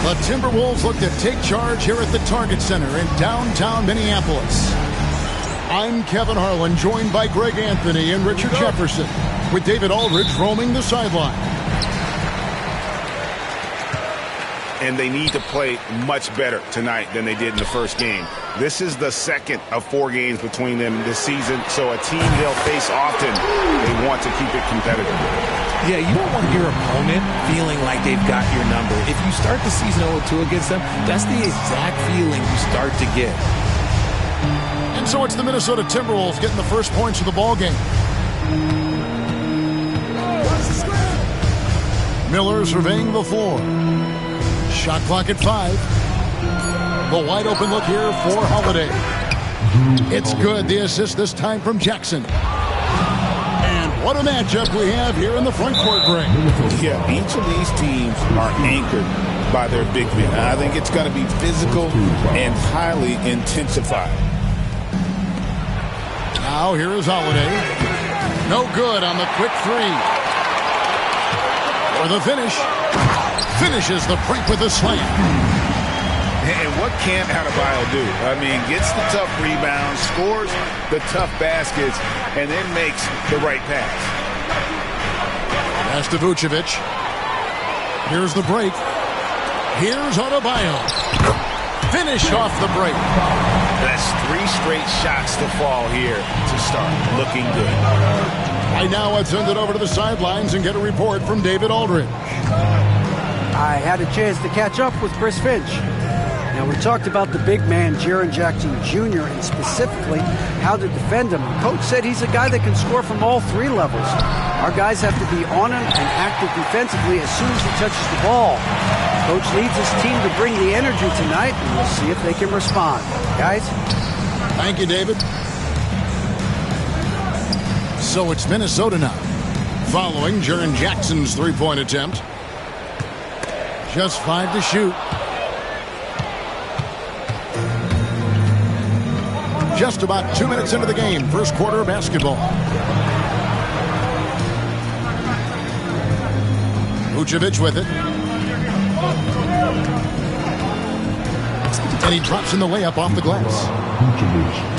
The Timberwolves look to take charge here at the Target Center in downtown Minneapolis. I'm Kevin Harlan, joined by Greg Anthony and Richard Jefferson, with David Aldridge roaming the sideline. And they need to play much better tonight than they did in the first game. This is the second of 4 games between them this season, so a team they'll face often, they want to keep it competitive. Yeah, you don't want your opponent feeling like they've got your number. If you start the season 0-2 against them, that's the exact feeling you start to get. And so it's the Minnesota Timberwolves getting the first points of the ball game. Miller surveying the floor. Shot clock at 5. The wide open look here for Holiday. It's good. The assist this time from Jackson. And what a matchup we have here in the front court, Greg. Yeah, each of these teams are anchored by their big men. I think it's going to be physical and highly intensified. Now here is Holiday. No good on the quick 3. For the finish. Finishes the break with a slam. And what can't Adebayo do? I mean, gets the tough rebounds, scores the tough baskets, and then makes the right pass. Pass to Vucevic. Here's the break. Here's Adebayo. Finish off the break. That's 3 straight shots to fall here to start. Looking good. Right now, let's send it over to the sidelines and get a report from David Aldridge. I had a chance to catch up with Chris Finch. Now, we talked about the big man, Jaren Jackson Jr., and specifically how to defend him. Coach said he's a guy that can score from all 3 levels. Our guys have to be on him and active defensively as soon as he touches the ball. Coach needs his team to bring the energy tonight, and we'll see if they can respond. Guys? Thank you, David. So it's Minnesota now, following Jaren Jackson's 3-point attempt. Just 5 to shoot. Just about 2 minutes into the game, first quarter of basketball. Vucevic with it. And he drops in the layup off the glass.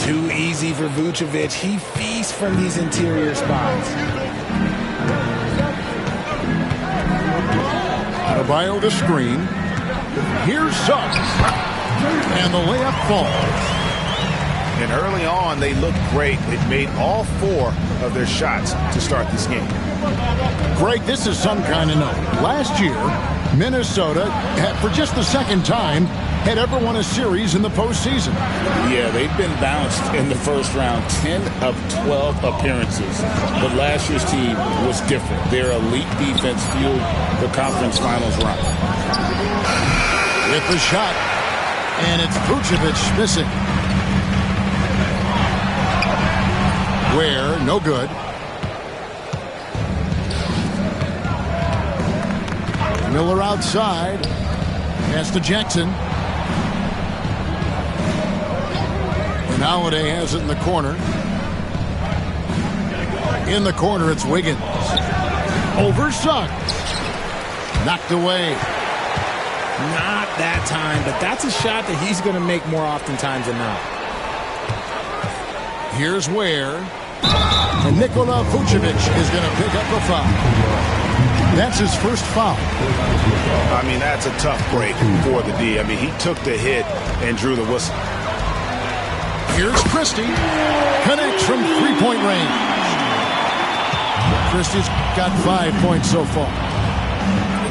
Too easy for Vucevic. He feasts from these interior spots. Adebayo the screen. Here's Suggs. And the layup falls. And early on, they looked great. They made all 4 of their shots to start this game. Greg, this is some kind of note. Last year, Minnesota, for just the second time, had ever won a series in the postseason. Yeah, they've been bounced in the first round, 10 of 12 appearances. But last year's team was different. Their elite defense fueled the conference finals run. With the shot, and it's Vucevic missing. Where, no good. Miller outside. Pass to Jackson. And Holiday has it in the corner. In the corner, it's Wiggins. Over Suggs. Knocked away. Not that time, but that's a shot that he's going to make more oftentimes than not. Here's where. And Nikola Vucevic is going to pick up a foul. That's his first foul. I mean, that's a tough break for the D. I mean, he took the hit and drew the whistle. Here's Christie. Connects from 3-point range. Christie's got 5 points so far.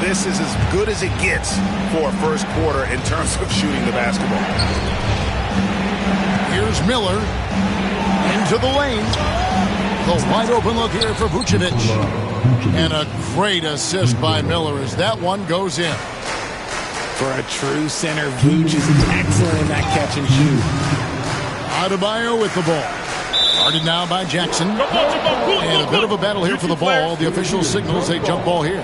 This is as good as it gets for first quarter in terms of shooting the basketball. Here's Miller. Into the lane. The wide open look here for Vucevic. And a great assist by Miller as that one goes in. For a true center, Vuce is excellent in that catch and shoot. Adebayo with the ball. Guarded now by Jackson. And a bit of a battle here for the ball. The official signals a jump ball here.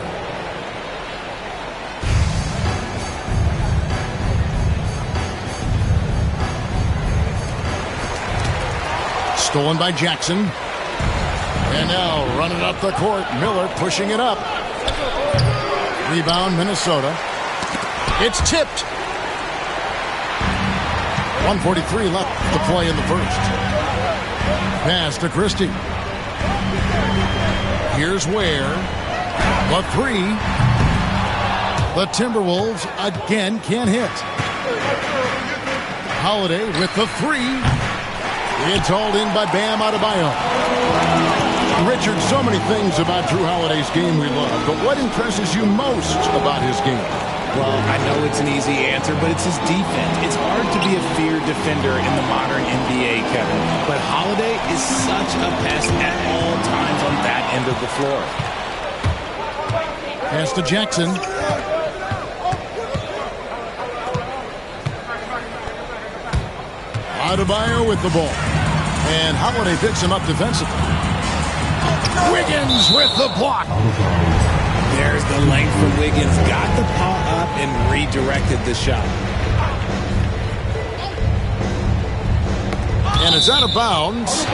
Stolen by Jackson. And now running up the court. Miller pushing it up. Rebound Minnesota. It's tipped. 1:43 left to play in the first. Pass to Christie. Here's Ware. The three. The Timberwolves again can't hit. Holiday with the three. It's hauled in by Bam Adebayo. Richard, so many things about Drew Holiday's game we love, but what impresses you most about his game? Well, I know it's an easy answer, but it's his defense. It's hard to be a feared defender in the modern NBA, Kevin. But Holiday is such a pest at all times on that end of the floor. Pass to Jackson. Adebayo with the ball. And Holiday picks him up defensively. Wiggins with the block. There's the length for Wiggins. Got the paw up and redirected the shot. And it's out of bounds.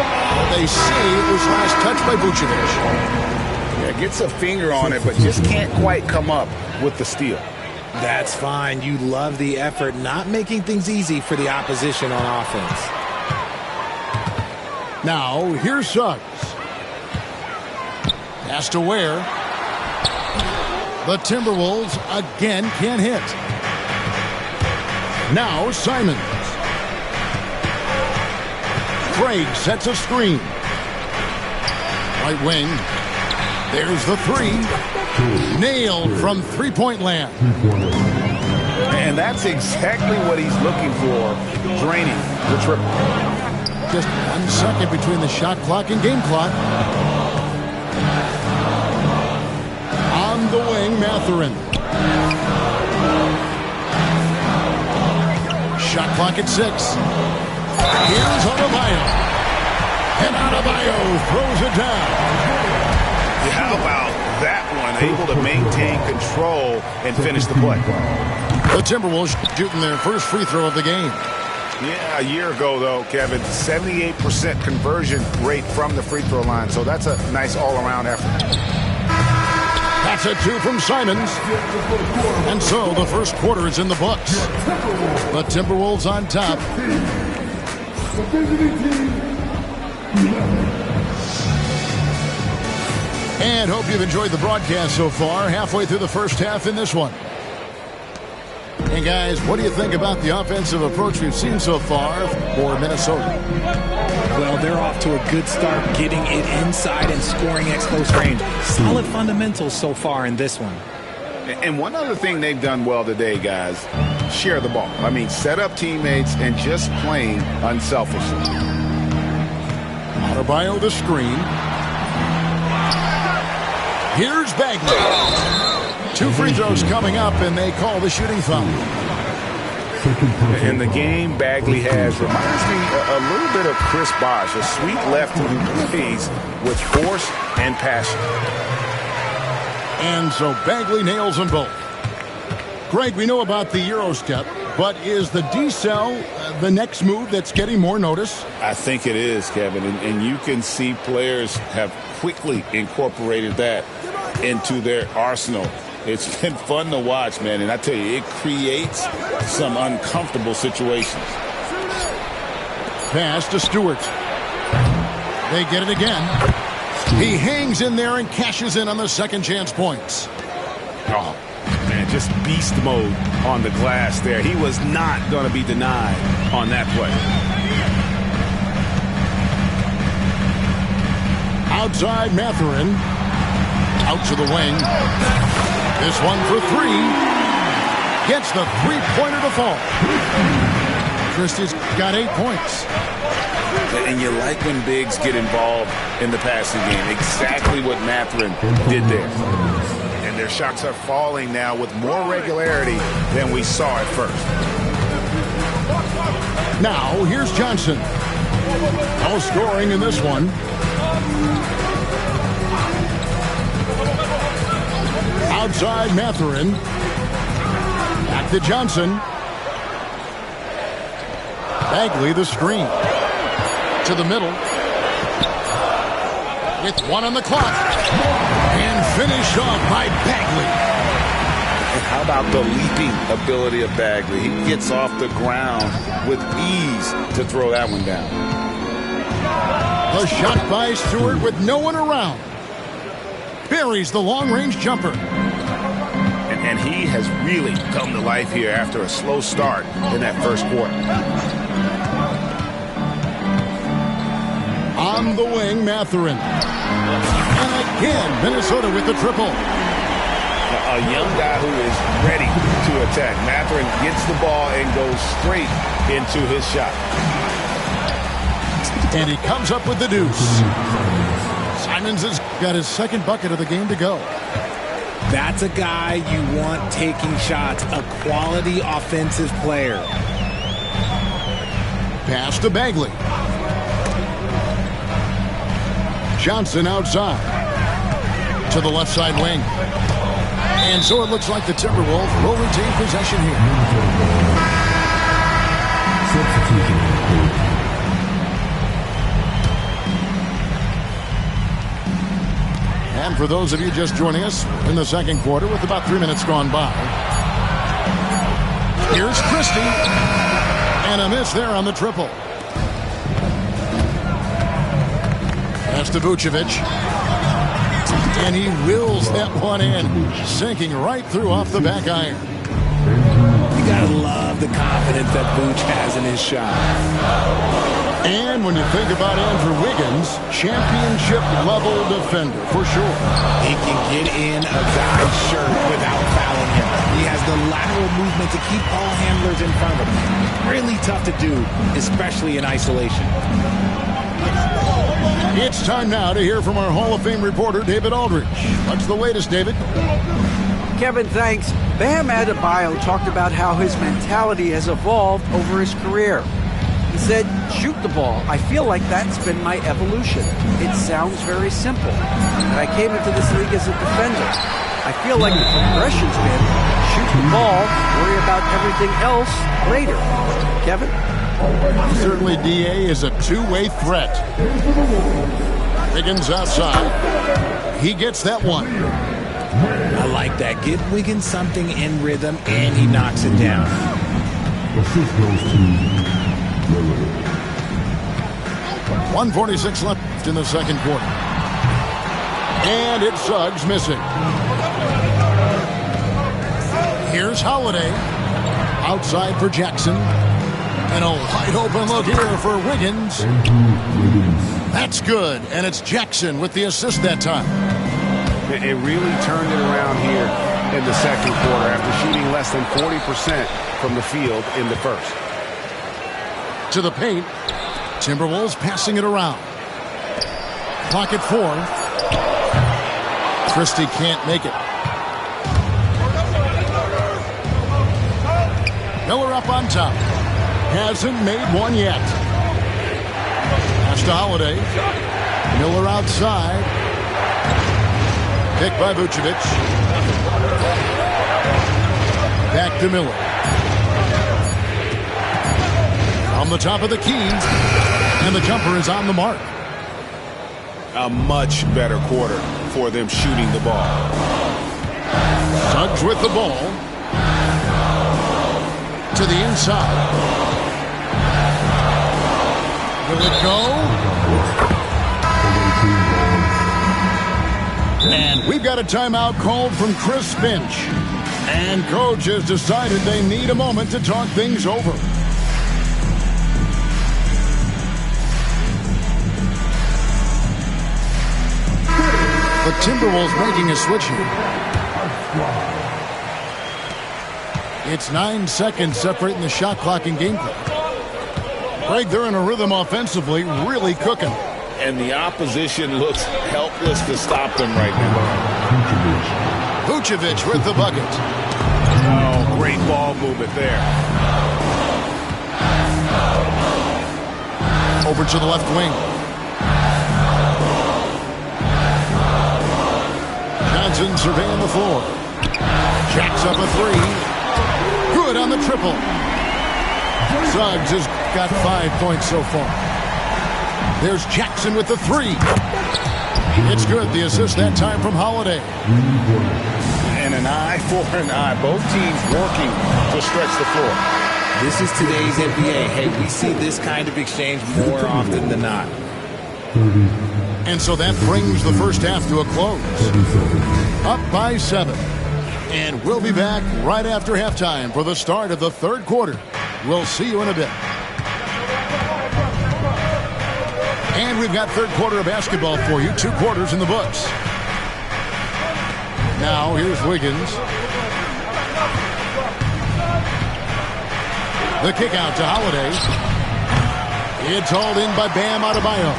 They say it was last touched by Vucevic. Yeah, gets a finger on it, but just can't quite come up with the steal. That's fine. You love the effort, not making things easy for the opposition on offense. Now, here's Suggs. Pass to Ware. The Timberwolves again can't hit. Now Simons. Craig sets a screen. Right wing. There's the three. Nailed from three-point land. And that's exactly what he's looking for, draining the triple. Just 1 second between the shot clock and game clock. On the wing, Mathurin. Shot clock at 6. Here's Adebayo. And Adebayo throws it down. How about that one? Able to maintain control and finish the play. The Timberwolves shooting their first free throw of the game. Yeah, a year ago, though, Kevin, 78% conversion rate from the free throw line. So that's a nice all-around effort. That's a 2 from Simons. And so the first quarter is in the books. The Timberwolves on top. And hope you've enjoyed the broadcast so far. Halfway through the first half in this one. And guys, what do you think about the offensive approach we've seen so far for Minnesota? Well, they're off to a good start, getting it inside and scoring close range. Solid fundamentals so far in this one. And one other thing they've done well today, guys, share the ball. I mean, set up teammates and just playing unselfishly. Adebayo the screen. Here's Bagley. 2 free throws coming up, and they call the shooting foul. And the game Bagley has reminds me a little bit of Chris Bosh, a sweet lefty who plays with force and passion. And so Bagley nails them both. Greg, we know about the Euro step, but is the decel the next move that's getting more notice? I think it is, Kevin, and you can see players have quickly incorporated that into their arsenal. It's been fun to watch, man, and I tell you, it creates some uncomfortable situations. Pass to Stewart. They get it again. He hangs in there and cashes in on the second chance points. Oh, man, just beast mode on the glass there. He was not going to be denied on that play. Outside Mathurin. Out to the wing. This one for 3. Gets the three-pointer to fall. Christie's got 8 points. And you like when bigs get involved in the passing game. Exactly what Mathurin did there. And their shots are falling now with more regularity than we saw at first. Now, here's Johnson. No scoring in this one. Outside Mathurin. Back to Johnson. Bagley the screen. To the middle. With 1 on the clock. And finished off by Bagley. How about the leaping ability of Bagley? He gets off the ground with ease to throw that one down. A shot by Stewart with no one around. Buries the long-range jumper. And he has really come to life here after a slow start in that first quarter. On the wing, Mathurin. And again, Minnesota with the triple. A young guy who is ready to attack. Mathurin gets the ball and goes straight into his shot. And he comes up with the deuce. Simons has got his second bucket of the game to go. That's a guy you want taking shots, a quality offensive player. Pass to Bagley. Johnson outside. To the left side wing. And so it looks like the Timberwolves will retain possession here. And for those of you just joining us in the second quarter with about 3 minutes gone by. Here's Christie. And a miss there on the triple. Pass to Vucevic. And he wills that one in, sinking right through off the back iron. You gotta love the confidence that Vooch has in his shot. And when you think about Andrew Wiggins, championship-level defender, for sure. He can get in a guy's shirt without fouling him. He has the lateral movement to keep ball handlers in front of him. Really tough to do, especially in isolation. It's time now to hear from our Hall of Fame reporter, David Aldridge. What's the latest, David? Kevin, thanks. Bam Adebayo talked about how his mentality has evolved over his career. He said, shoot the ball. I feel like that's been my evolution. It sounds very simple. But I came into this league as a defender. I feel like the progression's been shoot the ball, worry about everything else later. Kevin? Certainly, DA is a two-way threat. Wiggins outside. He gets that one. I like that. Give Wiggins something in rhythm, and he knocks it down. 1:46 left in the second quarter. And it's Suggs missing. Here's Holiday. Outside for Jackson. And a wide open look here for Wiggins. That's good. And it's Jackson with the assist that time. It really turned it around here in the second quarter after shooting less than 40% from the field in the first. To the paint. Timberwolves passing it around. Clock at 4. Christie can't make it. Miller up on top. Hasn't made one yet. Pass to Holiday. Miller outside. Picked by Vucevic. Back to Miller. On the top of the key. And the jumper is on the mark. A much better quarter for them shooting the ball. Suggs with the ball. To the inside. Will it go? And we've got a timeout called from Chris Finch. And coach has decided they need a moment to talk things over. The Timberwolves making a switch here. It's 9 seconds separating the shot clock and game clock. Greg, they're in a rhythm offensively, really cooking. And the opposition looks helpless to stop them right now. Vucevic with the bucket. Oh, great ball movement there. Over to the left wing. Johnson surveying the floor. Jacks up a three. Good on the triple. Suggs has got 5 points so far. There's Jackson with the three. It's good. The assist that time from Holiday. and an eye for an eye. Both teams working to stretch the floor. This is today's NBA. Hey, we see this kind of exchange more often than not. And so that brings the first half to a close. Up by 7. And we'll be back right after halftime for the start of the third quarter. We'll see you in a bit. And we've got third quarter of basketball for you. 2 quarters in the books. Now here's Wiggins. The kick out to Holiday. It's hauled in by Bam Adebayo.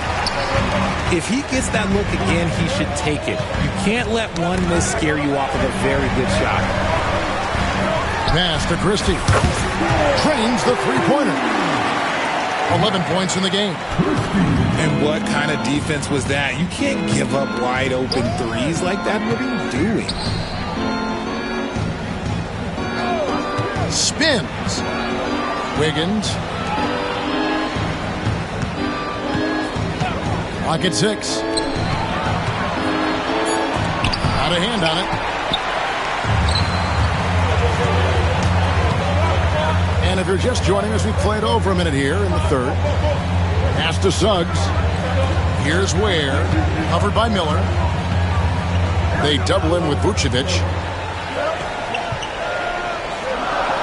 If he gets that look again, he should take it. You can't let one miss scare you off of a very good shot. Pass to Christie. Trains the three-pointer. 11 points in the game. And what kind of defense was that? You can't give up wide open threes like that. What are you doing? Spins. Wiggins. Clock at 6. Out of hand on it. And if you're just joining us, we played over a minute here in the third. Pass to Suggs. Here's Ware. Covered by Miller. They double in with Vucevic.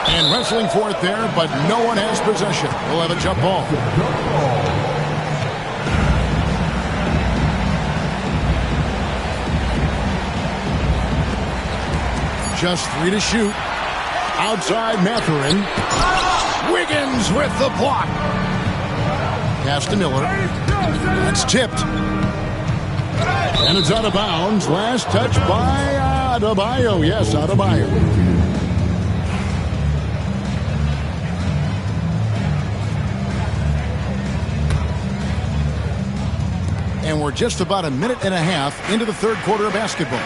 And wrestling for it there, but no one has possession. We'll have a jump ball. Just 3 to shoot. Outside Mathurin. Wiggins with the block. Pass to Miller. That's tipped. And it's out of bounds. Last touch by Adebayo. Yes, Adebayo. And we're just about a minute and a half into the third quarter of basketball.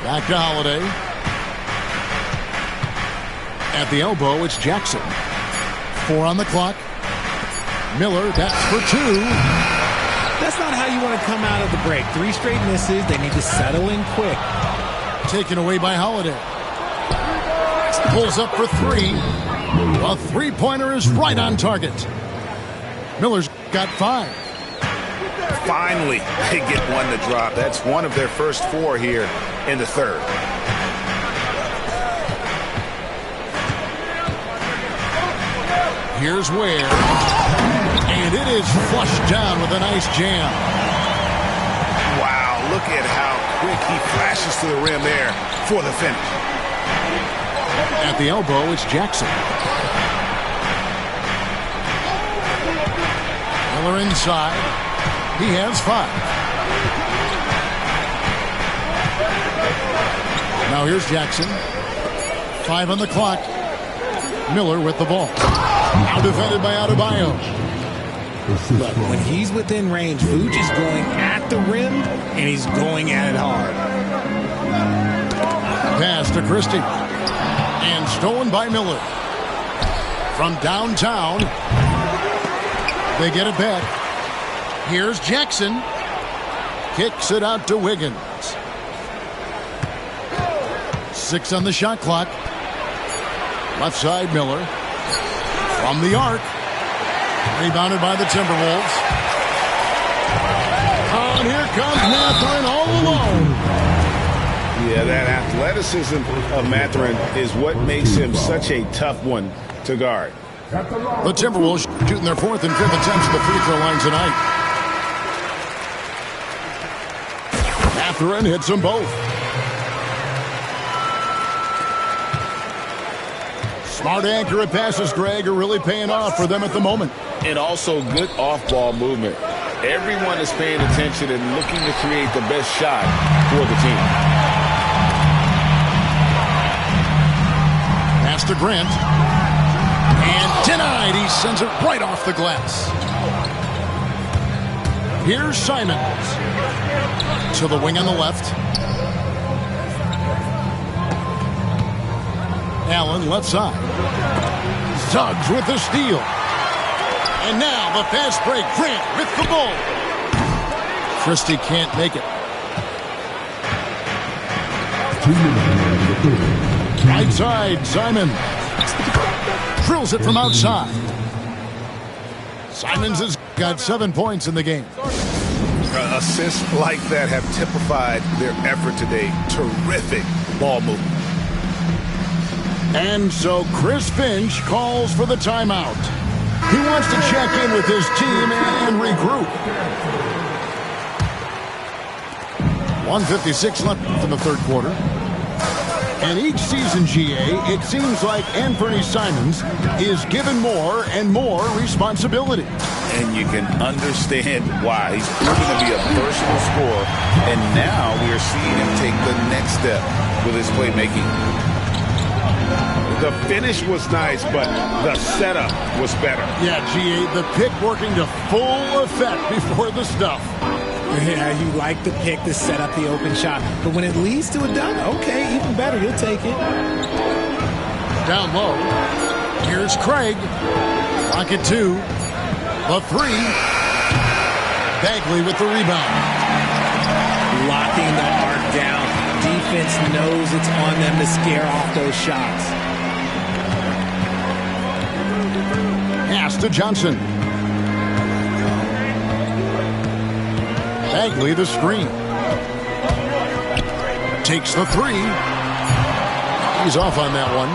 Back to Holiday. At the elbow, it's Jackson. 4 on the clock. Miller, that's for 2. That's not how you want to come out of the break. 3 straight misses. They need to settle in quick. Taken away by Holiday. Pulls up for 3. A three-pointer is right on target. Miller's got 5. Finally, they get one to drop. That's one of their first 4 here in the third. Here's Ware. And it is flushed down with a nice jam. Wow, look at how quick he flashes to the rim there for the finish. At the elbow, it's Jackson. Miller inside. He has 5. Now here's Jackson. 5 on the clock. Miller with the ball. Now defended by Adebayo. Look, when he's within range, Vooch is going at the rim, and he's going at it hard. Pass to Christie. And stolen by Miller. From downtown. They get it back. Here's Jackson. Kicks it out to Wiggins. 6 on the shot clock. Left side, Miller. From the arc. Rebounded by the Timberwolves. Oh, and here comes Mathurin all alone. Yeah, that athleticism of Mathurin is what makes him such a tough one to guard. The Timberwolves shooting their 4th and 5th attempts at the free throw line tonight. Mathurin hits them both. Smart accurate passes, Greg, are really paying off for them at the moment. And also good off-ball movement. Everyone is paying attention and looking to create the best shot for the team. Pass to Grant. And denied. He sends it right off the glass. Here's Simons. To the wing on the left. Allen left side. Suggs with the steal. And now the fast break. Grant with the ball. Christie can't make it. Right side, Simon. Drills it from outside. Simons has got 7 points in the game. Assists like that have typified their effort today. Terrific ball movement. And so Chris Finch calls for the timeout. He wants to check in with his team and regroup. 1:56 left in the third quarter. And each season, GA, it seems like Anthony Simons is given more and more responsibility. And you can understand why. He's proven to be a versatile scorer, and now we are seeing him take the next step with his playmaking. The finish was nice, but the setup was better. Yeah, GA, the pick working to full effect before the stuff. Yeah, you like the pick to set up the open shot. But when it leads to a dunk, okay, even better. You'll take it. Down low. Here's Craig. Rocket 2. The 3. Bagley with the rebound. Locking the arc down. Defense knows it's on them to scare off those shots. Pass to Johnson. Bagley the screen. Takes the 3. He's off on that one.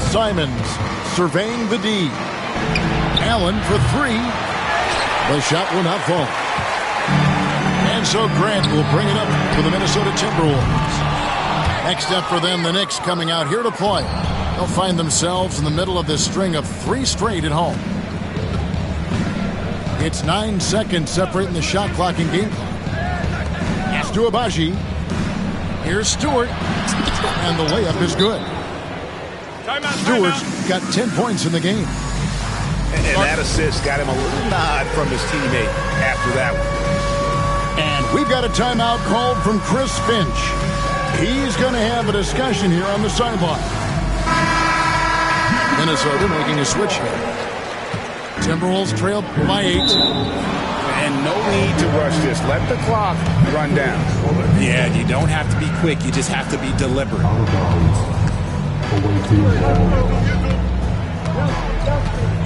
Simons surveying the D. Allen for 3. The shot will not fall. And so Grant will bring it up for the Minnesota Timberwolves. Next up for them, the Knicks coming out here to play. They'll find themselves in the middle of this string of 3 straight at home. It's 9 seconds separating the shot clock and game clock. Pass to Abaji. Here's Stewart. And the layup is good. Stewart's got 10 points in the game. And that assist got him a little nod from his teammate after that one. And we've got a timeout called from Chris Finch. He's going to have a discussion here on the sideline. Minnesota making a switch here. Timberwolves trailed by 8. And no need to rush this. Let the clock run down. Yeah, you don't have to be quick. You just have to be deliberate.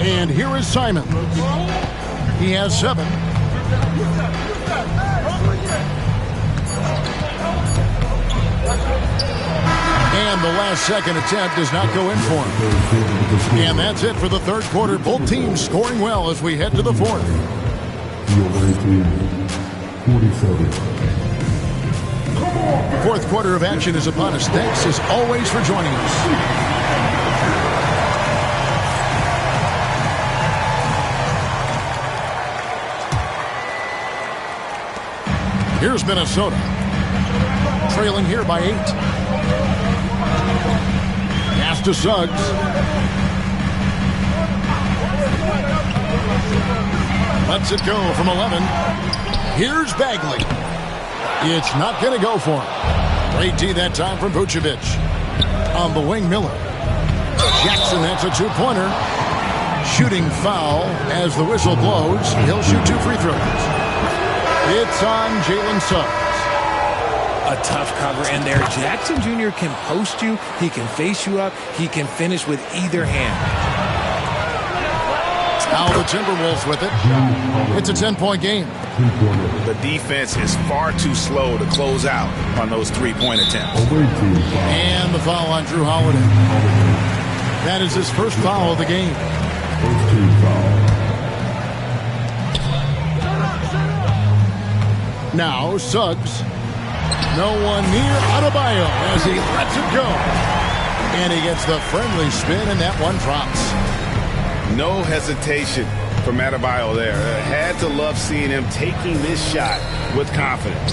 And here is Simon. He has 7. And the last second attempt does not go in for him. And that's it for the third quarter. Both teams scoring well as we head to the fourth. Fourth quarter of action is upon us. Thanks as always for joining us. Here's Minnesota. Trailing here by 8. Pass to Suggs. Lets it go from 11. Here's Bagley. It's not going to go for him. Great D that time from Vucevic. On the wing, Miller. Jackson, that's a 2-pointer. Shooting foul as the whistle blows. He'll shoot 2 free throws. It's on Jalen Suggs. A tough cover in there. Jackson Jr. can post you. He can face you up. He can finish with either hand. Now the Timberwolves with it. It's a 10-point game. The defense is far too slow to close out on those 3-point attempts. And the foul on Drew Holiday. That is his first foul of the game. Now Suggs. No one near Adebayo as he lets it go. And he gets the friendly spin, and that one drops. No hesitation from Adebayo there. Had to love seeing him taking this shot with confidence.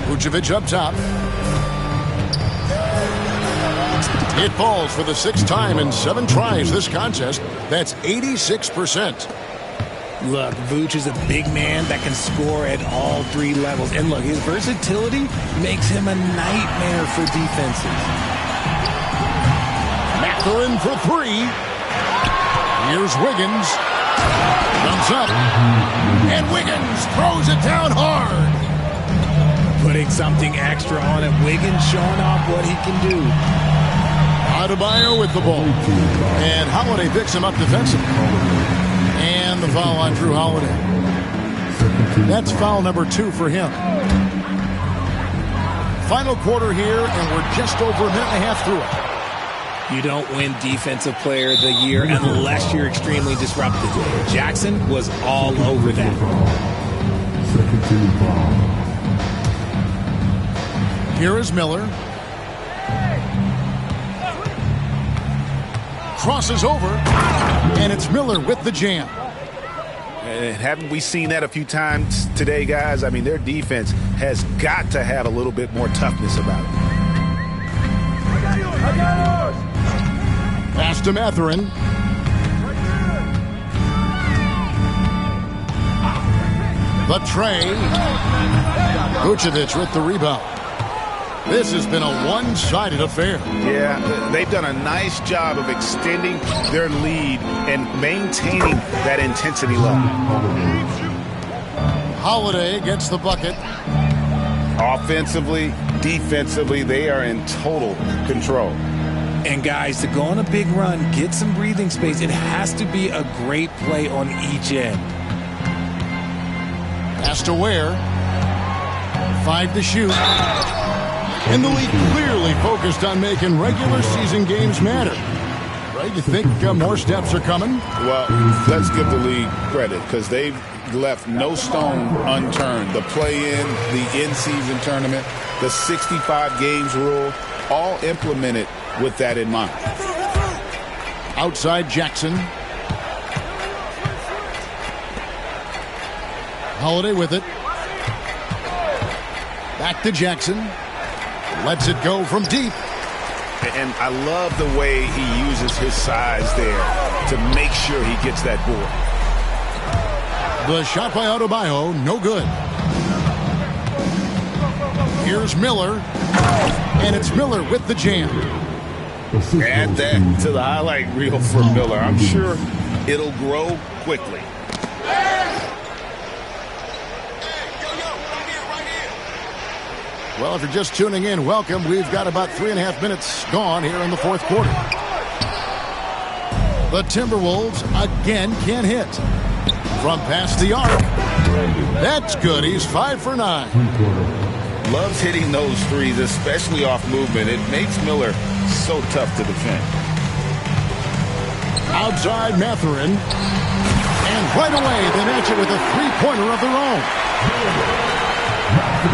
Vucevic up top. It falls for the 6th time in 7 tries this contest. That's 86%. Look, Vooch is a big man that can score at all 3 levels. And look, his versatility makes him a nightmare for defenses. Mathurin for 3. Here's Wiggins. Comes up. And Wiggins throws it down hard. Putting something extra on it. Wiggins showing off what he can do. Adebayo with the ball. And Holiday picks him up defensively. And the foul on Drew Holiday. That's foul number 2 for him. Final quarter here, and we're just over a minute and a half through it. You don't win Defensive Player of the Year unless you're extremely disruptive. Jackson was all over that. Second team foul. Here is Miller. Crosses over, and it's Miller with the jam. And haven't we seen that a few times today, guys? I mean, their defense has got to have a little bit more toughness about it. Pass to Mathurin. The tray. Vucevic with the rebound. This has been a one-sided affair. Yeah, they've done a nice job of extending their lead and maintaining that intensity level. Holiday gets the bucket. Offensively, defensively, they are in total control. And guys, to go on a big run, get some breathing space, it has to be a great play on each end. Pass to Ware. 5 to shoot. And the league clearly focused on making regular season games matter. Right? You think more steps are coming? Well, let's give the league credit because they've left no stone unturned. The play-in, the in-season tournament, the 65 games rule, all implemented with that in mind. Outside Jackson. Holiday with it. Back to Jackson. Lets it go from deep. And I love the way he uses his size there to make sure he gets that board. The shot by Adebayo, no good. Here's Miller. And it's Miller with the jam. Add that to the highlight reel for Miller. I'm sure it'll grow quickly. Well, if you're just tuning in, welcome. We've got about 3.5 minutes gone here in the fourth quarter. The Timberwolves again can't hit. From past the arc. That's good. He's 5 for 9. Loves hitting those threes, especially off movement. It makes Miller so tough to defend. Outside Mathurin. And right away, they match it with a three-pointer of their own.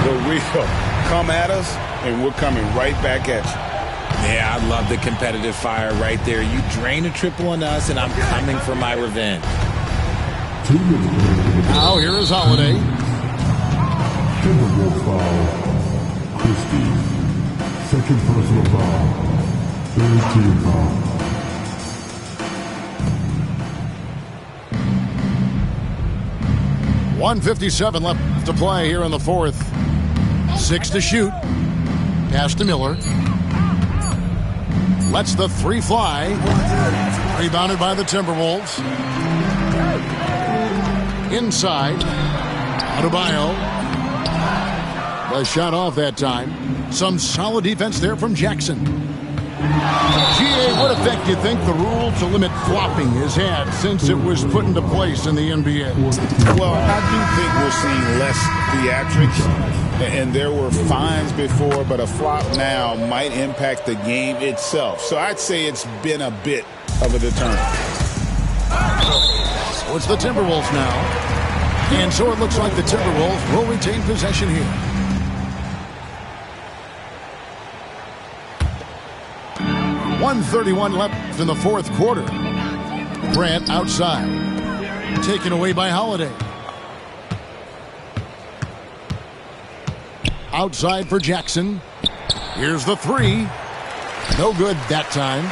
The real come at us, and we're coming right back at you. Yeah, I love the competitive fire right there. You drain a triple on us, and I'm coming for my revenge. Now here is Holiday. Timberwolves foul. Christie. Second personal foul. Third team foul. .157 left to play here in the fourth. 6 to shoot. Pass to Miller. Lets the three fly. Rebounded by the Timberwolves. Inside. Adebayo. The shot off that time. Some solid defense there from Jackson. GA, what effect do you think the rule to limit flopping has had since it was put into place in the NBA? Well, I do think we're seeing less theatrics, and there were fines before, but a flop now might impact the game itself. So I'd say it's been a bit of a deterrent. So it's the Timberwolves now. And so it looks like the Timberwolves will retain possession here. .131 left in the fourth quarter. Grant outside. Taken away by Holiday. Outside for Jackson. Here's the three. No good that time.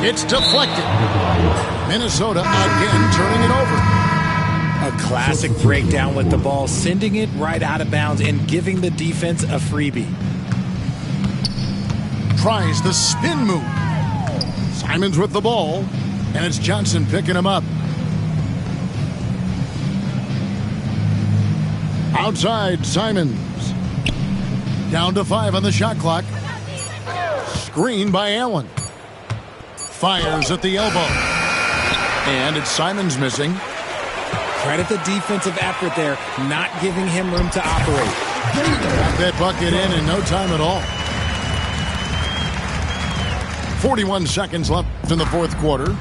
It's deflected. Minnesota again turning it over. A classic breakdown with the ball, sending it right out of bounds and giving the defense a freebie. Tries the spin move. Simons with the ball, and it's Johnson picking him up. Outside, Simons. Down to 5 on the shot clock. Screen by Allen. Fires at the elbow. And it's Simons missing. Credit the defensive effort there, not giving him room to operate. Got that bucket in no time at all. 41 seconds left in the fourth quarter.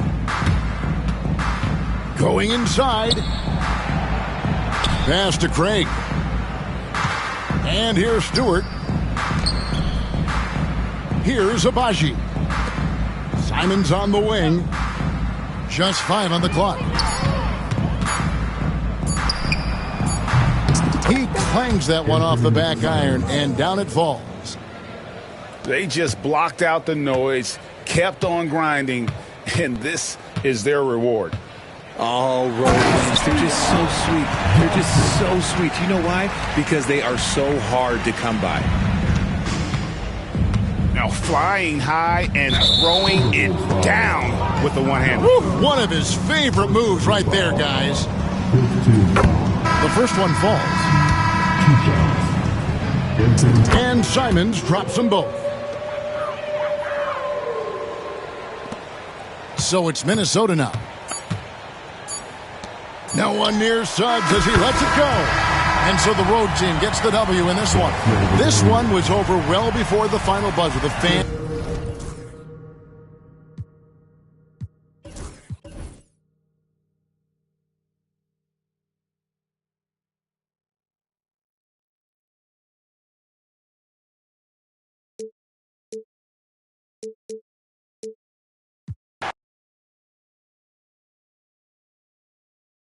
Going inside. Pass to Craig. And here's Stewart. Here's Abaji. Simons on the wing. Just 5 on the clock. He clangs that one off the back iron, and down it falls. They just blocked out the noise, kept on grinding, and this is their reward. Oh, road games, they're just so sweet. They're just so sweet. You know why? Because they are so hard to come by. Now flying high and throwing it down with the one-hand. One of his favorite moves right there, guys. The first one falls. And Simons drops them both. So it's Minnesota now. No one near Suggs as he lets it go. And so the road team gets the W in this one. This one was over well before the final buzzer. The fan...